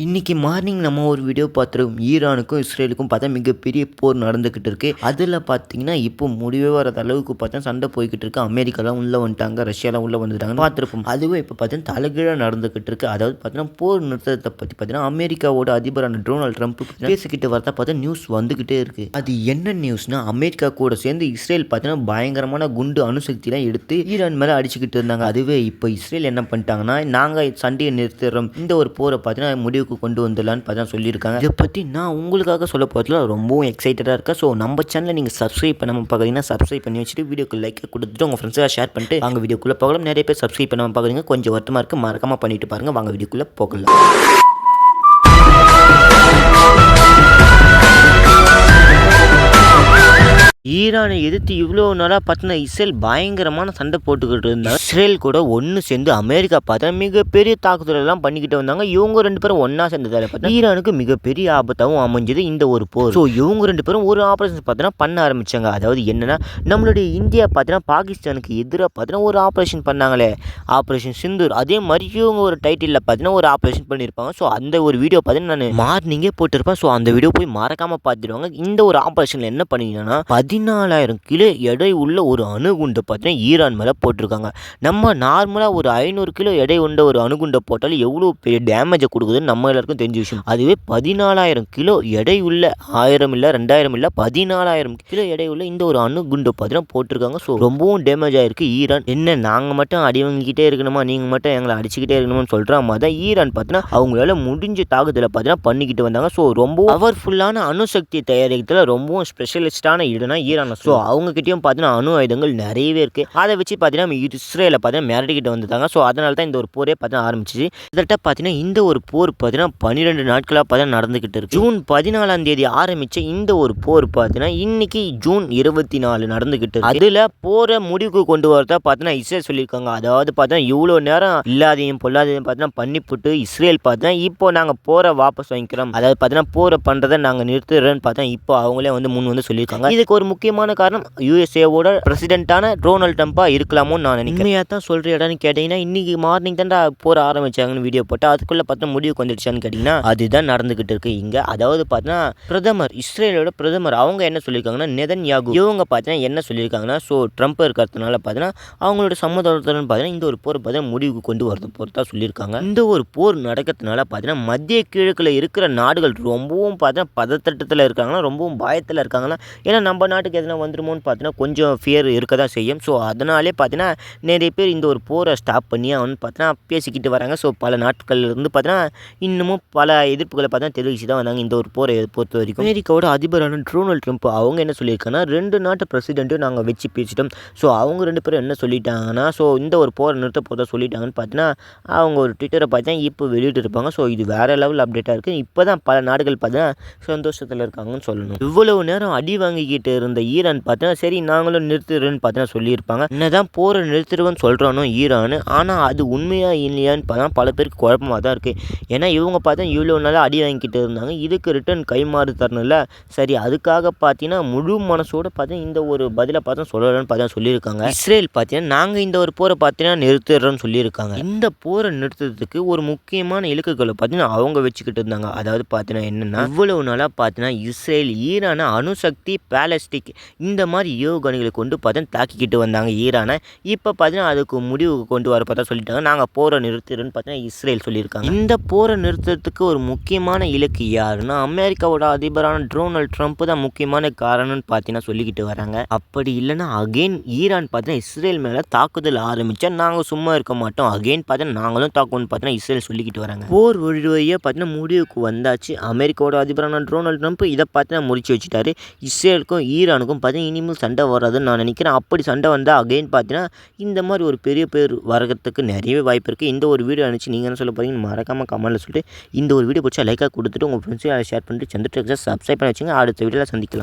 இன்னைக்கு மார்னிங் நம்ம ஒரு வீடியோ பார்த்துருக்கோம். ஈரானுக்கும் இஸ்ரேலுக்கும் பார்த்தா மிகப்பெரிய போர் நடந்துக்கிட்டு இருக்குது. அதில் பார்த்தீங்கன்னா இப்போ முடிவே வராத அளவுக்கு பார்த்தா சண்டை போய்கிட்டு இருக்குது. அமெரிக்காலாம் உள்ளே வந்துட்டாங்க, ரஷ்யாலாம் உள்ளே வந்துட்டாங்கன்னு பார்த்துருப்போம். அதுவே இப்போ பார்த்தீங்கன்னா தலைகீழாக நடந்துக்கிட்டு இருக்குது. அதாவது பார்த்தீங்கன்னா போர் நிறுத்தத்தை பற்றி பார்த்தீங்கன்னா அமெரிக்காவோட அதிபரான டொனால்ட் ட்ரம்ப் பேசிக்கிட்டு வரதா பார்த்தா நியூஸ் வந்துக்கிட்டே இருக்குது. அது என்ன நியூஸ்னா, அமெரிக்கா கூட சேர்ந்து இஸ்ரேல் பார்த்தீங்கன்னா பயங்கரமான குண்டு அணுசக்திலாம் எடுத்து ஈரான் மேலே அடிச்சுக்கிட்டு இருந்தாங்க. அதுவே இப்போ இஸ்ரேல் என்ன பண்ணிட்டாங்கன்னா, நாங்கள் சண்டையை நிறுத்துறோம், இந்த ஒரு போரை பார்த்தீங்கன்னா முடிவுக்கு கொண்டு வந்துடலான்னு பார்த்தா சொல்லியிருக்காங்க. இதை பற்றி நான் உங்களுக்காக சொல்ல போகிறதுல ரொம்பவும் எக்ஸைட்டடாக இருக்கேன். ஸோ நம்ம சேனலை நீங்கள் சப்ஸ்கிரைப் பண்ணாமல் பார்க்குறீங்கன்னா சப்ஸ்கிரைப் பண்ணி வச்சுட்டு வீடியோக்கு லைக் கொடுத்துட்டு உங்கள் ஃப்ரெண்ட்ஸாக ஷேர் பண்ணிட்டு வாங்க வீடியோக்குள்ளே போகலாம். நிறைய பேர் சப்ஸ்கிரைப் பண்ணாமல் பார்க்குறீங்க, கொஞ்சம் வருத்தமாக இருக்குது, மறக்காமல் பண்ணிட்டு பாருங்கள். வாங்க வீடியோக்குள்ளே போகலாம். ஈரானை எதிர்த்து இவ்வளோ நாளாக பார்த்தீங்கன்னா இஸ்ரேல் பயங்கரமான சண்டை போட்டுக்கிட்டு இருந்தாங்க. இஸ்ரேல் கூட ஒன்று சேர்ந்து அமெரிக்கா பார்த்தா மிகப்பெரிய தாக்குதலெல்லாம் பண்ணிக்கிட்டு வந்தாங்க. இவங்க ரெண்டு பேரும் ஒன்றா சேர்ந்ததால் பார்த்தா ஈரானுக்கு மிகப்பெரிய ஆபத்தாகவும் அமைஞ்சது இந்த ஒரு போர். ஸோ இவங்க ரெண்டு பேரும் ஒரு ஆப்ரேஷன் பார்த்தீங்கன்னா பண்ண ஆரம்பித்தாங்க. அதாவது என்னென்னா, நம்மளுடைய இந்தியா பார்த்தீங்கன்னா பாகிஸ்தானுக்கு எதிராக பார்த்தீங்கன்னா ஒரு ஆப்ரேஷன் பண்ணாங்களே, ஆப்ரேஷன் சிந்தூர், அதே மாதிரி இவங்க ஒரு டைட்டிலில் பார்த்தீங்கன்னா ஒரு ஆப்ரேஷன் பண்ணியிருப்பாங்க. ஸோ அந்த ஒரு வீடியோ பார்த்தீங்கன்னா நான் மார்னிங்கே போட்டிருப்பேன். ஸோ அந்த வீடியோ போய் மறக்காமல் பார்த்துடுவாங்க. இந்த ஒரு ஆப்ரேஷனில் என்ன பண்ணிங்கன்னா 14,000 கிலோ எடை உள்ள ஒரு அணுகுண்டை பார்த்தீங்கன்னா ஈரான் மேலே போட்டிருக்காங்க. நம்ம நார்மலாக ஒரு 500 கிலோ எடை உள்ள ஒரு அணுகுண்டை போட்டாலும் எவ்வளோ பெரிய டேமேஜை கொடுக்குதுன்னு நம்ம எல்லாருக்கும் தெரிஞ்ச விஷயம். அதுவே 14,000 கிலோ எடை உள்ள 1000 இல்லை 2000 இல்லை 14,000 கிலோ எடை உள்ள இந்த ஒரு அணுகுண்டை பார்த்தீங்கன்னா போட்டிருக்காங்க. ஸோ ரொம்பவும் டேமேஜ் ஆகிருக்கு ஈரான். என்ன நாங்கள் மட்டும் அடி வாங்கிக்கிட்டே இருக்கணுமா, நீங்கள் மட்டும் எங்களை அடிச்சுக்கிட்டே இருக்கணும்னு சொல்கிற மாதிரி தான் ஈரான் பார்த்தீங்கன்னா அவங்களால முடிஞ்ச தாக்குதலை பார்த்தீங்கன்னா பண்ணிக்கிட்டு வந்தாங்க. ஸோ ரொம்ப பவர்ஃபுல்லான அணுசக்தி தயாரிக்கிறதுல ரொம்பவும் ஸ்பெஷலிஸ்டான இடம்னா ஈரான். ஸோ அவங்ககிட்டயும் பார்த்தீங்கன்னா அணு ஆயுதங்கள் நிறையவே இருக்குது. அதை வச்சு பார்த்தீங்கன்னா இஸ்ரேலை பார்த்தீங்கன்னா மிரட்டிக்கிட்டு வந்துட்டாங்க. ஸோ அதனால தான் இந்த ஒரு போரே பார்த்தீங்கன்னா ஆரம்பிச்சிச்சு. இதட்ட பார்த்தீங்கன்னா இந்த ஒரு போர் பார்த்தீங்கன்னா 12 நாட்களாக பார்த்தீங்கன்னா நடந்துக்கிட்டு இருக்கு. ஜூன் 14ஆம் தேதி ஆரம்பித்த இந்த ஒரு போர் பார்த்தீங்கன்னா இன்னைக்கு ஜூன் 24 நடந்துக்கிட்டு இருக்கு. அதில் போரை முடிவுக்கு கொண்டு வரதா பார்த்தீங்கன்னா இஸ்ரேல் சொல்லியிருக்காங்க. அதாவது பார்த்தீங்கன்னா இவ்வளோ நேரம் இல்லாதையும் பொல்லாதையும் பார்த்தீங்கன்னா பண்ணிவிட்டு இஸ்ரேல் பார்த்தீங்கன்னா இப்போ நாங்கள் போரை வாபஸ் வாங்கிக்கிறோம், அதாவது பார்த்தீங்கன்னா போரை பண்ணுறதை நாங்கள் நிறுத்துறோன்னு பார்த்தா இப்போ அவங்களே முன் வந்து சொல்லியிருக்காங்க. இதுக்கு ஒரு முக்கியமான காரணம் யுஎஸ்ஏவோட பிரசிடென்ட்டான டொனால்ட் ட்ரம்ப்பாக இருக்கலாமோன்னு நான் நினைக்கிறேன். உண்மையாக தான் சொல்கிறேன்னு கேட்டிங்கன்னா, இன்றைக்கி மார்னிங் தான் போற ஆரம்பிச்சாங்கன்னு வீடியோ போட்டு அதுக்குள்ளே பார்த்தா முடிவுக்கு வந்துடுச்சான்னு கேட்டிங்கன்னா அதுதான் நடந்துக்கிட்டு இருக்கு இங்கே. அதாவது பார்த்தீங்கன்னா பிரதமர், இஸ்ரேலோட பிரதமர் அவங்க என்ன சொல்லியிருக்காங்கன்னா, நெதன்யாகு இவங்க பார்த்தீங்கன்னா என்ன சொல்லியிருக்காங்கன்னா, ஸோ ட்ரம்ப் இருக்கிறதுனால பார்த்தீங்கன்னா அவங்களோட சம்மதத்துடன் பார்த்தீங்கன்னா இந்த ஒரு போர் பார்த்தீங்கன்னா முடிவுக்கு கொண்டு வரது பொறுத்தா சொல்லியிருக்காங்க. இந்த ஒரு போர் நடக்கிறதுனால பார்த்தீங்கன்னா மத்திய கிழக்கில் இருக்கிற நாடுகள் ரொம்பவும் பார்த்தீங்கன்னா பதத்தட்டத்தில் இருக்காங்கன்னா, ரொம்பவும் பயத்தில் இருக்காங்கன்னா. ஏன்னா நம்ம நாட்டுக்கு எதனா வந்துருமோன்னு பார்த்தீங்கன்னா கொஞ்சம் ஃபியர் இருக்க தான் செய்யும். ஸோ அதனாலே பார்த்தீங்கன்னா நிறைய பேர் இந்த ஒரு போரை ஸ்டாப் பண்ணி அவன் பார்த்தீங்கன்னா பேசிக்கிட்டு வராங்க. ஸோ பல நாட்கள்லேருந்து பார்த்தீங்கன்னா இன்னமும் பல எதிர்ப்புகளை பார்த்தீங்கன்னா தெரிவிச்சு தான் வந்தாங்க இந்த ஒரு போரை பொறுத்த வரைக்கும். அமெரிக்காவோட அதிபரான டொனால்ட் ட்ரம்ப் அவங்க என்ன சொல்லியிருக்காங்கன்னா, 2 நாட்டு பிரசிடென்ட்டும் நாங்கள் வச்சு பேசிட்டோம். ஸோ அவங்க 2 பேரும் என்ன சொல்லிட்டாங்கன்னா, ஸோ இந்த ஒரு போரை நிறுத்த போகிறதா சொல்லிட்டாங்கன்னு பார்த்தீங்கன்னா அவங்க ஒரு ட்விட்டரை பார்த்தீங்கன்னா இப்போ வெளியிட்டு இருப்பாங்க. ஸோ இது வேறு லெவல் அப்டேட்டாக இருக்குது. இப்போ தான் பல நாடுகள் பார்த்தீங்கன்னா சந்தோஷத்தில் இருக்காங்கன்னு சொல்லணும். இவ்வளவு நேரம் அடி வாங்கிக்கிட்டு இருந்த ஈரான் பார்த்தீங்கன்னா சரி நாங்களும் நிறுத்துறேன்னு பார்த்தீங்கன்னா சொல்லியிருப்பாங்க. என்னதான் போரை நிறுத்துருவேன்னு சொல்கிறானோ ஈரான், ஆனால் அது உண்மையாக இல்லையான்னு பார்த்தா பல பேருக்கு குழப்பமாக தான் இருக்குது. ஏன்னா இவங்க பார்த்தா இவ்வளோ நாளாக அடி வாங்கிக்கிட்டு இருந்தாங்க, இதுக்கு ரிட்டர்ன் கைமாறு தரணும்ல. சரி அதுக்காக பார்த்தீங்கன்னா முழு மனசோடு பார்த்தீங்கன்னா இந்த ஒரு பதிலை பார்த்தா சொல்லலான்னு பார்த்தா சொல்லியிருக்காங்க. இஸ்ரேல் பார்த்தீங்கன்னா நாங்கள் இந்த ஒரு போரை பார்த்தீங்கன்னா நிறுத்துறோன்னு சொல்லியிருக்காங்க. இந்த போரை நிறுத்துறதுக்கு ஒரு முக்கியமான இலக்குகளை பார்த்தீங்கன்னா அவங்க வச்சுக்கிட்டு இருந்தாங்க. அதாவது பார்த்தீங்கன்னா என்னென்னா, இவ்வளவு நாளாக பார்த்தீங்கன்னா இஸ்ரேல் ஈரானை அணுசக்தி பாலஸ்டிக் இந்த மாதிரி ஏவுகணைகளை கொண்டு பார்த்தீங்கன்னா தாக்கிக்கிட்டு வந்தாங்க ஈரானை. இப்போ பார்த்தீங்கன்னா அதுக்கு முடிவுக்கு கொண்டு வர பார்த்தா சொல்லிட்டாங்க, நாங்கள் போரை நிறுத்துறோன்னு பார்த்தீங்கன்னா இஸ்ரேல் சொல்லியிருக்காங்க. இந்த போரை நிறுத்துறதுக்கு ஒரு முக்கியமான இலக்கு யாருன்னா அமெரிக்காவோட அதிபரான டொனால்ட் ட்ரம்ப் தான் முக்கியமான காரணம்னு பார்த்தீங்கன்னா சொல்லிக்கிட்டு வராங்க. அப்படி இல்லைன்னா அகெயின் ஈரான் பார்த்தீங்கன்னா இஸ்ரேல் மேலே தாக்குதல் ஆரம்பித்தா நாங்கள் சும்மா இருக்க மாட்டோம், அகெயின் பார்த்தீங்கன்னா நாங்களும் தாக்குவோம்னு பார்த்தீங்கன்னா இஸ்ரேல் சொல்லிக்கிட்டு வராங்க. போர் வழியே பார்த்தீங்கன்னா முடிவுக்கு வந்தாச்சு. அமெரிக்காவோட அதிபரான டொனால்ட் ட்ரம்ப் இதை பார்த்தீங்கன்னா முடிச்சு வச்சுட்டாரு. இஸ்ரேலுக்கும் ஈரானுக்கும் பார்த்தீங்கன்னா இனிமேல் சண்டை வராதுன்னு நான் நினைக்கிறேன். அப்படி சண்டை வந்தால் அகைன் பார்த்தீங்கன்னா இந்த மாதிரி ஒரு பெரிய பேர் வரதுக்கு நிறையவே வாய்ப்பு இருக்குது. இந்த ஒரு வீடியோ அனுப்பிச்சு நீங்கள் என்ன சொல்ல போகிறீங்கன்னு மறக்காமல் கமெண்ட்டில் சொல்லிட்டு இந்த ஒரு வீடியோ பிடிச்சா லைக்காக கொடுத்துட்டு உங்கள் ஃப்ரெண்ட்ஸையும் ஷேர் பண்ணிட்டு சந்திர சப்ஸ்கிரைப் பண்ணி வச்சுங்க. அடுத்த வீடியோவில் சந்திக்கலாம்.